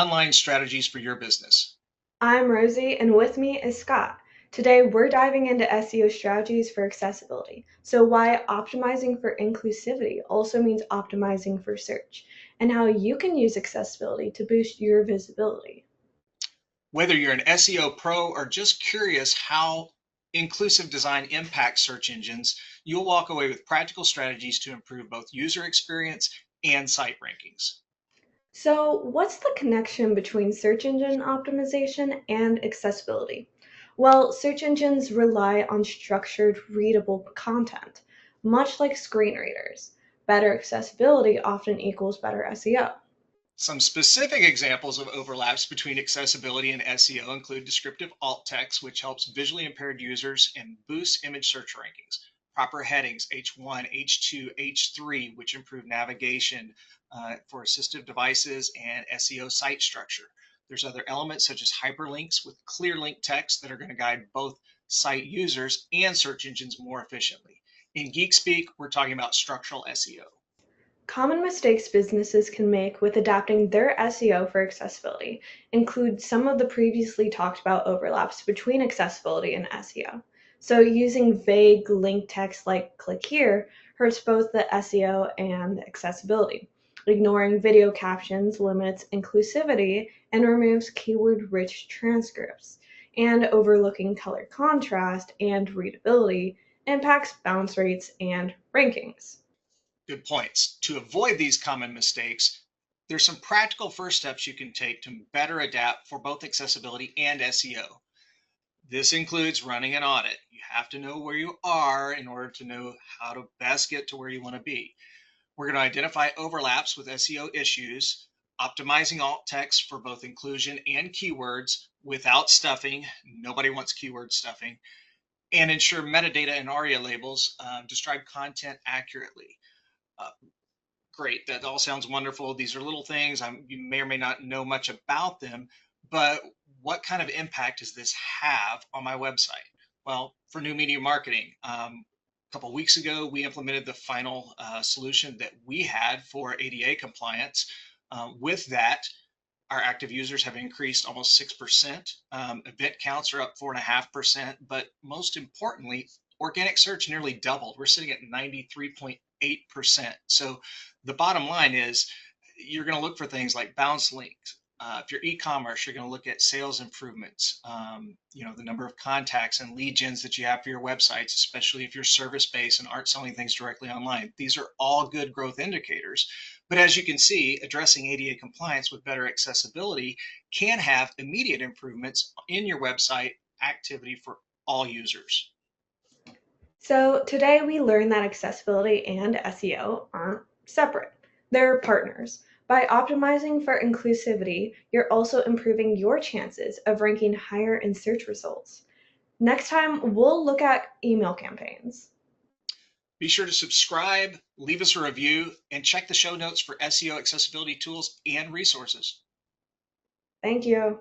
online strategies for your business. I'm Rosie, and with me is Scott. Today, we're diving into SEO strategies for accessibility. So, why optimizing for inclusivity also means optimizing for search, and how you can use accessibility to boost your visibility. Whether you're an SEO pro or just curious how inclusive design impacts search engines, you'll walk away with practical strategies to improve both user experience and site rankings. So, what's the connection between search engine optimization and accessibility? Well, search engines rely on structured, readable content, much like screen readers. Better accessibility often equals better SEO. Some specific examples of overlaps between accessibility and SEO include descriptive alt text, which helps visually impaired users and boosts image search rankings. Proper headings, H1, H2, H3, which improve navigation for assistive devices and SEO site structure. There's other elements such as hyperlinks with clear link text that are going to guide both site users and search engines more efficiently. In geek speak, we're talking about structural SEO. Common mistakes businesses can make with adapting their SEO for accessibility include some of the previously talked about overlaps between accessibility and SEO. So, using vague link text like click here hurts both the SEO and the accessibility. Ignoring video captions limits inclusivity and removes keyword rich transcripts. And overlooking color contrast and readability impacts bounce rates and rankings. Good points. To avoid these common mistakes, there's some practical first steps you can take to better adapt for both accessibility and SEO. This includes running an audit. You have to know where you are in order to know how to best get to where you want to be. We're going to identify overlaps with SEO issues, optimizing alt text for both inclusion and keywords without stuffing. Nobody wants keyword stuffing. And ensure metadata and ARIA labels describe content accurately. Uh, Great. That all sounds wonderful. These are little things. You may or may not know much about them, but what kind of impact does this have on my website? Well, for NuMedia marketing, a couple of weeks ago, we implemented the final solution that we had for ADA compliance. With that, our active users have increased almost 6%. Event counts are up 4.5%. But most importantly, organic search nearly doubled. We're sitting at 93.8%. So the bottom line is you're going to look for things like bounce links. If you're e-commerce, you're going to look at sales improvements, the number of contacts and lead gens that you have for your websites, especially if you're service-based and aren't selling things directly online. These are all good growth indicators. But as you can see, addressing ADA compliance with better accessibility can have immediate improvements in your website activity for all users. So, today we learned that accessibility and SEO aren't separate, they're partners. By optimizing for inclusivity, you're also improving your chances of ranking higher in search results. Next time, we'll look at email campaigns. Be sure to subscribe, leave us a review, and check the show notes for SEO accessibility tools and resources. Thank you.